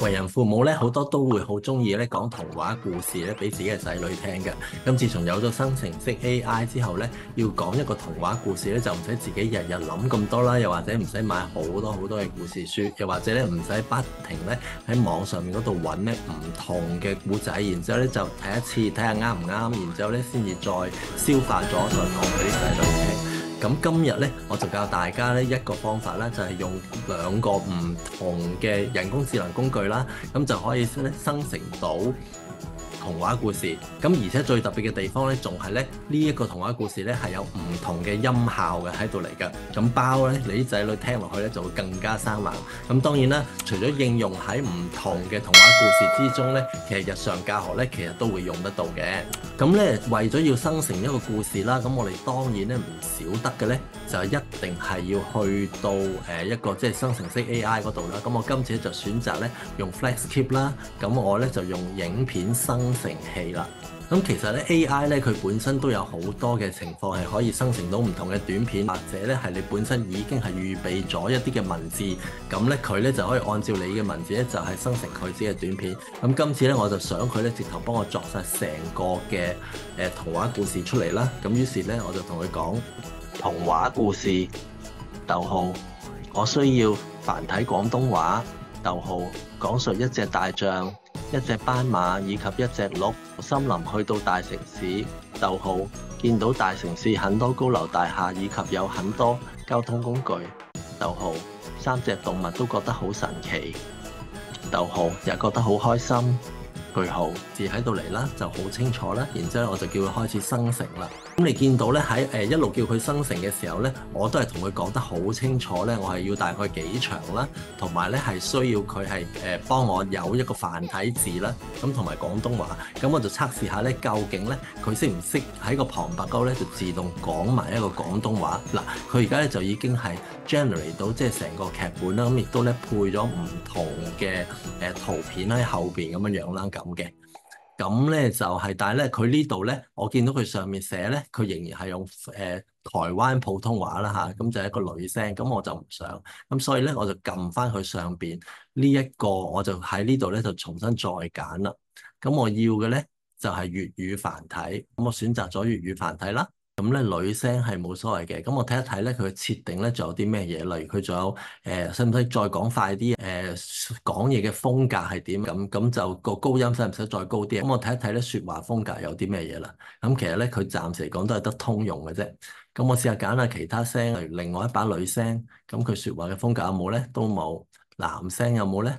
為人父母咧，好多都會好中意咧講童話故事咧，俾自己嘅仔女聽嘅。咁自從有咗生成式 AI 之後咧，要講一個童話故事咧，就唔使自己日日諗咁多啦，又或者唔使買好多嘅故事書，又或者咧唔使不停咧喺網上面嗰度揾咧唔同嘅故仔，然之後咧就睇一次睇下啱唔啱，然之後咧先至再消化咗再講俾啲仔女聽。咁今日咧，我就教大家咧一個方法啦，就係用兩個唔同嘅人工智能工具啦，咁就可以咧生成到童話故事。咁而且最特別嘅地方咧，仲係咧呢一個童話故事咧係有唔同嘅音效嘅喺度嚟㗎。咁包咧你啲仔女聽落去咧就會更加生猛。咁當然啦，除咗應用喺唔同嘅童話故事之中咧，其實日常教學咧其實都會用得到嘅。咁咧為咗要生成一個故事啦，咁我哋當然咧唔少得嘅咧，就一定係要去到一個即係生成式 AI 嗰度啦。咁我今次就選擇咧用 FlexClip 啦，咁我咧就用影片生成器啦。咁其實咧 AI 咧佢本身都有好多嘅情況係可以生成到唔同嘅短片，或者咧係你本身已經係預備咗一啲嘅文字，咁咧佢咧就可以按照你嘅文字咧就係生成佢自己嘅短片。咁今次咧我就想佢咧直頭幫我作晒成個嘅童話故事出嚟啦。咁於是咧我就同佢講童話故事，逗號，我需要繁體廣東話，逗號，講述一隻大象、一隻斑馬以及一隻鹿，森林去到大城市，逗號，見到大城市很多高樓大廈以及有很多交通工具，逗號，三隻動物都覺得好神奇，逗號，也覺得好開心，句號，字喺度嚟啦，就好清楚啦。然之後我就叫佢開始生成啦。咁你見到咧喺一路叫佢生成嘅時候咧，我都係同佢講得好清楚咧，我係要大概幾長啦，同埋咧係需要佢係幫我有一個繁體字啦，咁同埋廣東話。咁我就測試下咧，究竟咧佢識唔識喺個旁白嗰咧就自動講埋一個廣東話。嗱，佢而家咧就已經係 generate 到即係成個劇本啦，咁亦都咧配咗唔同嘅圖片喺後邊咁樣樣啦，咁嘅。咁咧就係，但係咧佢呢度咧，我見到佢上面寫咧，佢仍然係用台灣普通話啦嚇，咁就係一個女聲，咁我就唔想，咁所以咧我就撳翻佢上邊呢一個，我就喺呢度咧就重新再揀啦。咁我要嘅咧就係粵語繁體，咁我選擇咗粵語繁體啦。咁咧女聲係冇所謂嘅，咁我睇一睇咧佢嘅設定咧仲有啲咩嘢，例如佢仲有使唔使再講快啲？講嘢嘅風格係點？咁就個高音使唔使再高啲？咁我睇一睇咧説話風格有啲咩嘢啦。咁其實咧佢暫時嚟講都係得通用嘅啫。咁我試下揀下其他聲，例如另外一把女聲，咁佢説話嘅風格有冇咧？都冇。男聲有冇咧？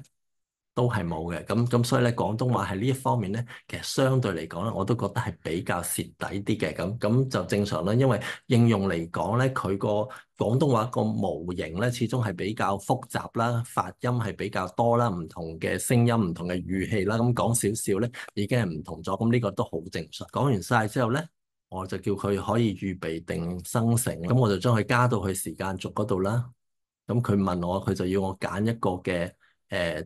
都係冇嘅，咁所以咧廣東話喺呢一方面咧，其實相對嚟講咧，我都覺得係比較蝕底啲嘅，咁就正常啦。因為應用嚟講咧，佢個廣東話個模型咧，始終係比較複雜啦，發音係比較多啦，唔同嘅聲音、唔同嘅語氣啦，咁講少少咧已經係唔同咗，咁呢個都好正常。講完晒之後咧，我就叫佢可以預備定生成，咁我就將佢加到去時間軸嗰度啦。咁佢問我，佢就要我揀一個嘅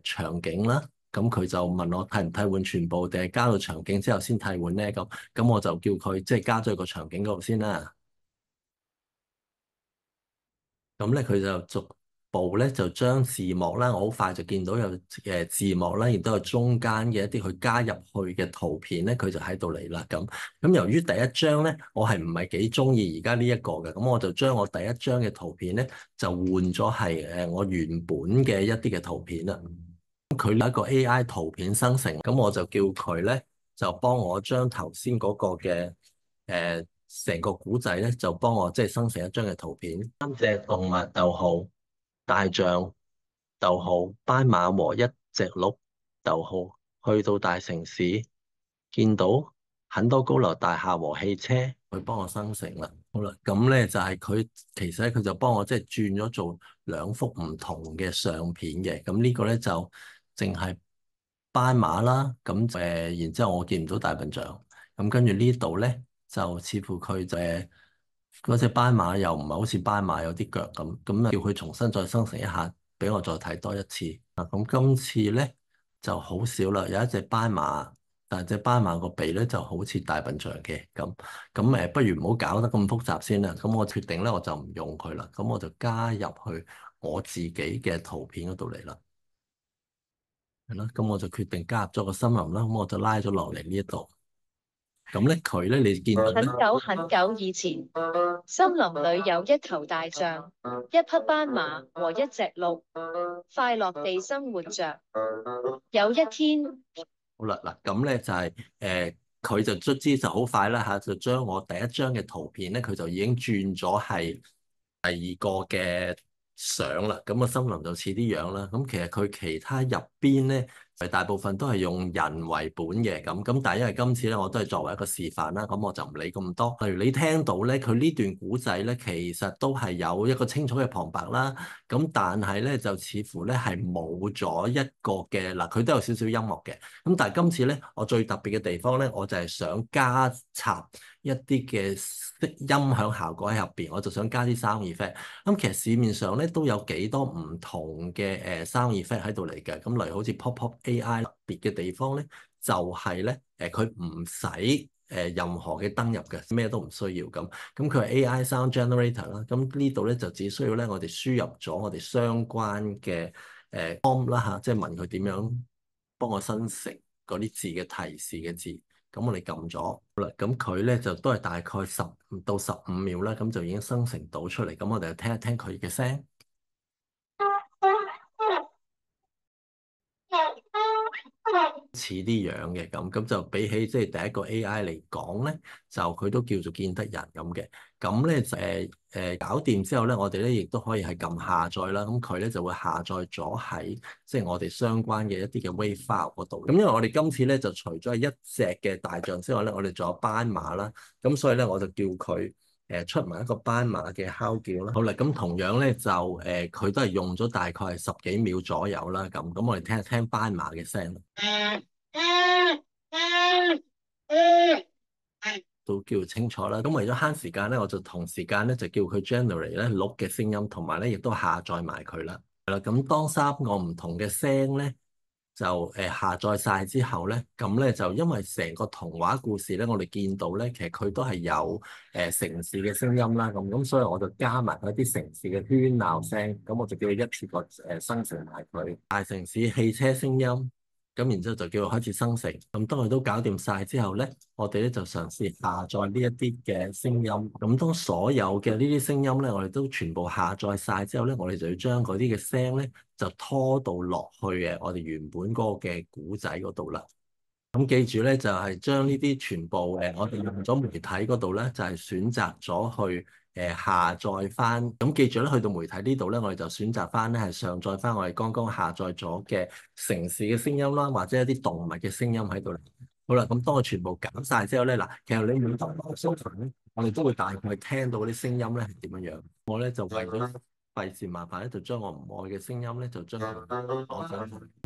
場景啦，咁佢就問我替唔替換全部，定係加到場景之後先替換咧？咁我就叫佢即係加咗個場景嗰度先啦。咁咧佢就逐步咧就將字幕啦，我好快就見到有字幕啦，亦都有中間嘅一啲佢加入去嘅圖片咧，佢就喺度嚟啦。咁由於第一張咧，我係唔係幾中意而家呢一個嘅，咁我就將我第一張嘅圖片咧就換咗係我原本嘅一啲嘅圖片啦。佢有一個 AI 圖片生成，咁我就叫佢咧就幫我將頭先嗰個嘅成個古仔咧就幫我即係生成一張嘅圖片。三隻動物，逗號，大象，逗號，斑馬和一隻鹿，逗號，去到大城市，見到很多高樓大廈和汽車，佢幫我生成啦。好啦，咁咧就係佢其實咧佢就幫我即係轉咗做兩幅唔同嘅相片嘅。咁呢個咧就淨係斑馬啦。咁然之後我見唔到大笨象。咁跟住呢度咧就似乎佢就嗰隻斑馬又唔係好似斑馬有啲腳咁啊，叫佢重新再生成一下，俾我再睇多一次。咁今次咧就好少啦，有一隻斑馬。但係隻斑馬個鼻咧就好似大笨象嘅咁不如唔好搞得咁複雜先啦。咁我決定咧我就唔用佢啦。咁我就加入去我自己嘅圖片嗰度嚟啦。係咯，咁我就決定加入咗個森林啦，咁我就拉咗落嚟呢一度。咁咧佢咧，你見到很久很久以前，森林裏有一頭大象、一匹斑馬和一隻鹿，快樂地生活着。有一天，好啦，嗱咁咧就係佢就卒之就好快啦嚇，就將我第一張嘅圖片咧，佢就已經轉咗係第二個嘅相啦。咁個森林就似啲樣啦。咁其實佢其他入邊咧，大部分都係用人為本嘅咁，但係因為今次咧，我都係作為一個示範啦，咁我就唔理咁多。例如你聽到咧，佢呢段古仔咧，其實都係有一個清楚嘅旁白啦。咁但係咧，就似乎咧係冇咗一個嘅嗱，佢都有少少音樂嘅。咁但係今次咧，我最特別嘅地方咧，我就係想加插一啲嘅音響效果喺入邊，我就想加啲 sound effect。咁其實市面上咧都有幾多唔同嘅sound effect 喺度嚟嘅。咁例如好似 Pop Pop AI 特別嘅地方咧，就係咧佢唔使任何嘅登入嘅，咩都唔需要咁。咁佢係 AI sound generator 啦。咁呢度咧就只需要咧我哋輸入咗我哋相關嘅prompt 啦嚇，即係問佢點樣幫我生成嗰啲字嘅提示嘅字。咁我哋撳咗，好啦，咁佢咧就都係大概10到15秒啦，咁就已經生成到出嚟。咁我哋就聽一聽佢嘅聲。似啲樣嘅咁就比起即係第一個 AI 嚟講咧，就佢都叫做見得人咁嘅。咁咧就搞掂之後咧，我哋咧亦都可以係撳下載啦。咁佢咧就會下載咗喺即係我哋相關嘅一啲嘅 WAV file 嗰度。咁因為我哋今次咧就除咗係一隻嘅大象之外咧，我哋仲有斑馬啦。咁所以咧我就叫佢出埋一個斑馬嘅哮叫啦。好啦，咁同樣咧就佢都係用咗大概係10幾秒左右啦。咁我哋聽一聽斑馬嘅聲。都叫清楚啦。咁為咗慳時間咧，我就同時間咧就叫佢 generate 咧鹿嘅聲音，同埋咧亦都下載埋佢啦。係啦，咁當3個唔同嘅聲咧就下載晒之後咧，咁咧就因為成個童話故事咧，我哋見到咧，其實佢都係有城市嘅聲音啦。咁所以我就加埋一啲城市嘅喧鬧聲，咁我就叫佢一次過生成埋佢大城市汽車聲音。咁然之後就叫佢開始生成。咁當佢都搞掂晒之後咧，我哋咧就嘗試下載呢一啲嘅聲音。咁當所有嘅呢啲聲音咧，我哋都全部下載晒之後咧，我哋就要將嗰啲嘅聲咧就拖到落去嘅我哋原本嗰個嘅古仔嗰度啦。咁記住咧，就係將呢啲全部我哋用咗媒體嗰度咧，就係選擇咗去下載翻。咁記住咧，去到媒體呢度咧，我哋就選擇翻咧係上載翻我哋剛剛下載咗嘅城市嘅聲音啦，或者一啲動物嘅聲音喺度。好啦，咁當我全部揀晒之後咧，嗱，其實你每當我搜尋咧，我哋都會大概聽到啲聲音咧係點樣樣。我咧就為咗費事麻煩咧，就將我唔愛嘅聲音咧，就將佢攞走。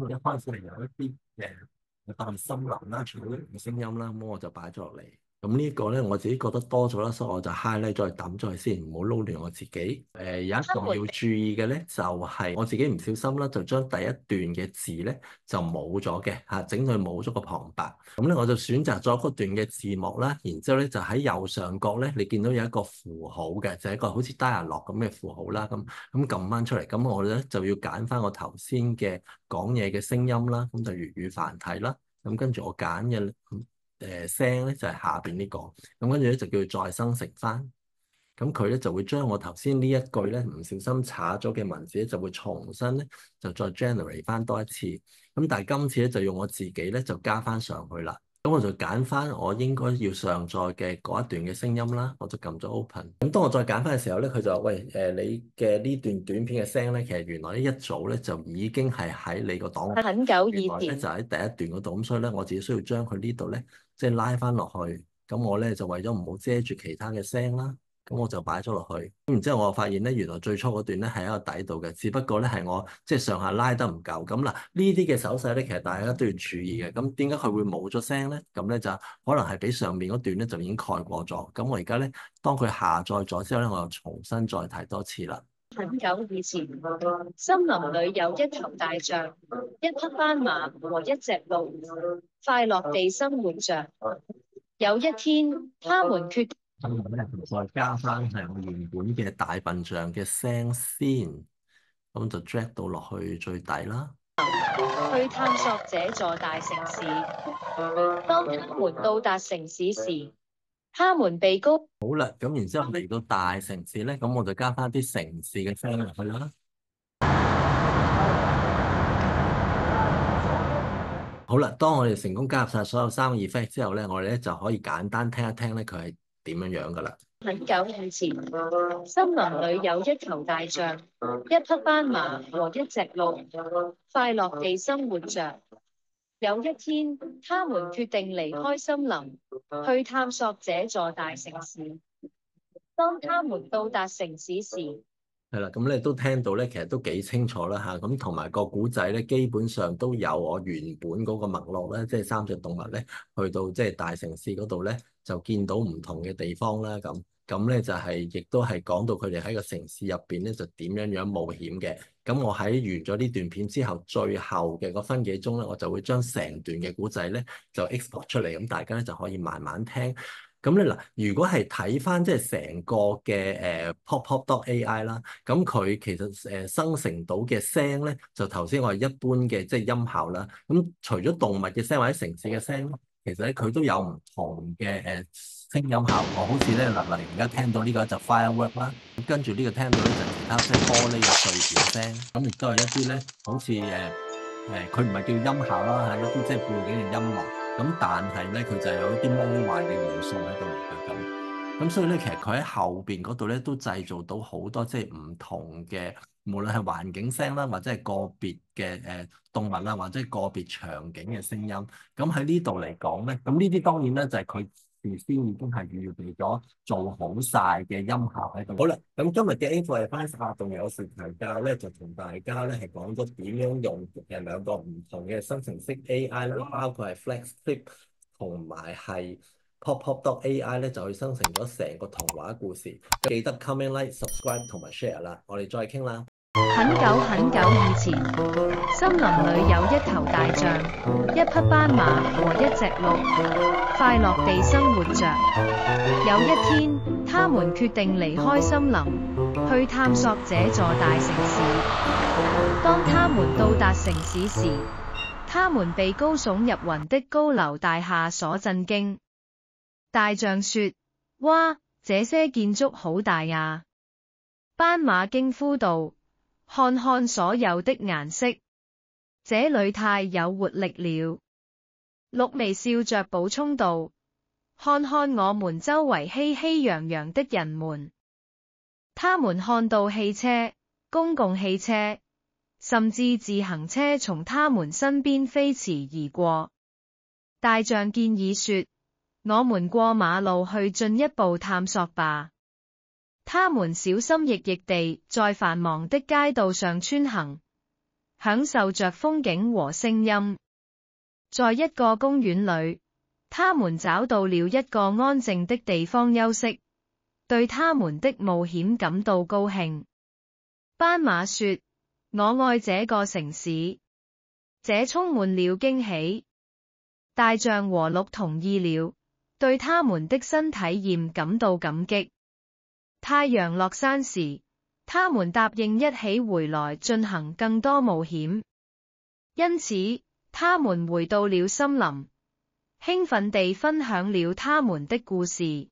一開始係有一啲嘅。當森林啦、草原嘅聲音啦，咁我就擺咗落嚟。咁呢個咧，我自己覺得多咗啦，所以我就 highlight 再抌咗佢先，唔好撈亂我自己。有一個要注意嘅咧，就係我自己唔小心啦，就將第一段嘅字咧就冇咗嘅嚇，整佢冇咗個旁白。咁咧我就選擇咗嗰段嘅字幕啦，然之後咧就喺右上角咧，你見到有一個符號嘅，就係一個好似 dialogue 咁嘅符號啦。咁撳翻出嚟，咁我咧就要揀翻我頭先嘅講嘢嘅聲音啦，咁就粵語繁體啦。咁跟住我揀嘅聲咧就係下邊呢個，咁跟住咧就叫佢再生成翻，咁佢咧就會將我頭先呢一句咧唔小心查咗嘅文字咧就會重新咧就再 generate 翻多一次，咁但係今次咧就用我自己咧就加翻上去啦。咁我就揀翻我應該要上載嘅嗰一段嘅聲音啦，我就撳咗 open。咁當我再揀翻嘅時候咧，佢就話：喂，你嘅呢段短片嘅聲咧，其實原來咧一早咧就已經係喺你個檔案，很久以原來咧前，就喺第一段嗰度。咁所以咧，我自己需要將佢呢度咧即係拉翻落去。咁我咧就為咗唔好遮住其他嘅聲啦。咁我就擺咗落去，咁然之後我發現咧，原來最初嗰段咧係喺個底度嘅，只不過咧係我即係上下拉得唔夠。咁嗱，呢啲嘅手勢咧，其實大家都要注意嘅。咁點解佢會冇咗聲咧？咁咧就可能係俾上面嗰段咧就已經蓋過咗。咁我而家咧，當佢下載咗之後咧，我又重新再提多次啦。很久以前，森林裏有一頭大象、一匹斑馬和一隻鹿，快樂地生活着。有一天，他們決咁我咧再加翻係我原本嘅大笨象嘅聲先。咁就 drag 到落去最底啦。去探索這座大城市。當他們到達城市時，他們被高好啦，咁然之後嚟到大城市咧，咁我就加翻啲城市嘅聲落去啦。好啦，當我哋成功加入晒所有3個 effect 之後咧，我哋咧就可以簡單聽一聽咧佢係點樣樣噶啦。很久以前，森林裏有一頭大象、一匹斑馬和一隻鹿，快樂地生活着。有一天，他們決定離開森林，去探索這座大城市。當他們到達城市時，係啦，咁你都聽到咧，其實都幾清楚啦嚇。咁同埋個古仔咧，基本上都有我原本嗰個脈絡咧，即係3隻動物咧，去到即係大城市嗰度咧，就見到唔同嘅地方啦。咁咧就係亦都係講到佢哋喺個城市入邊咧，就點樣冒險嘅。咁我喺完咗呢段片之後，最後嘅個分幾鐘咧，我就會將成段嘅古仔咧就 export 出嚟，咁大家咧就可以慢慢聽。咁咧嗱，如果係睇翻即係成個嘅PopPop.AI 啦，咁佢其實生成到嘅聲咧，就頭先我係一般嘅即係音效啦。咁除咗動物嘅聲或者城市嘅聲咧，其實咧佢都有唔同嘅聲音效果，好似咧例如而家聽到呢個就 firework 啦，跟住呢個聽到咧就其他即係玻璃嘅碎片聲，咁亦都係一啲咧好似佢唔係叫音效啦，係一啲即係背景嘅音樂。咁但係咧，佢就有一啲魔幻嘅元素喺度嚟嘅咁所以咧，其實佢喺後邊嗰度咧都製造到好多即係唔同嘅，無論係環境聲啦，或者係個別嘅動物啦，或者係個別場景嘅聲音。咁喺呢度嚟講咧，咁呢啲當然咧就係佢事先已經係預備咗做好晒嘅音效喺度。好啦，咁今日嘅 A4 Advice 發動有時提教咧，就同大家咧係講咗點樣用2個唔同嘅生成式 AI 啦，包括係 FlexClip 同埋係PopPop.AI 咧，就去生成咗成個童話故事。記得 comment、like、subscribe 同埋 share 啦，我哋再傾啦。很久很久以前，森林裏有一頭大象、一匹斑馬和一隻鹿，快樂地生活着。有一天，他們決定離開森林，去探索這座大城市。當他們到達城市時，他們被高聳入雲的高樓大廈所震驚。大象說：哇，這些建築好大呀！斑馬驚呼道：看看所有的顏色，這裏太有活力了。鹿微笑着補充道：看看我們周圍熙熙攘攘的人們，他們看到汽車、公共汽車，甚至自行車從他們身邊飛馳而過。大象建議說：我們過馬路去進一步探索吧。他們小心翼翼地在繁忙的街道上穿行，享受着風景和聲音。在一個公園裏，他們找到了一個安靜的地方休息，對他們的冒險感到高興。斑馬說：我愛這個城市，這充滿了驚喜。大象和鹿同意了，對他們的新體驗感到感激。太陽落山時，他們答應一起回來進行更多冒險。因此，他們回到了森林，興奮地分享了他們的故事。